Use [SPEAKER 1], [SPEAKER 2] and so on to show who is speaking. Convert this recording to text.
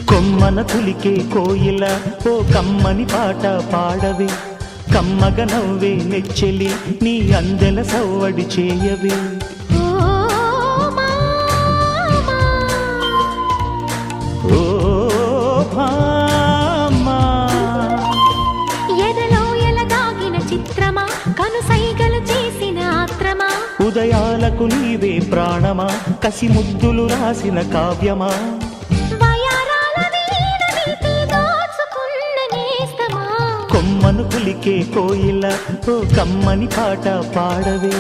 [SPEAKER 1] కొమ్మన కులికే కోయిల ఓ కమ్మని పాట పాడవే, కమ్మగ నవ్వే నెచ్చెలి నీ అందెల సవ్వడి చేయవే. ఓ భామా
[SPEAKER 2] ఎదలో ఎలగాగిన చిత్రమా, కనుసైగలు చేసిన ఆత్రమా,
[SPEAKER 1] ఉదయాలకు నీవే ప్రాణమా, కసి ముద్దులు రాసిన కావ్యమా, కొమ్మను కులికే కోయిల ఓ కమ్మని పాట పాడవే.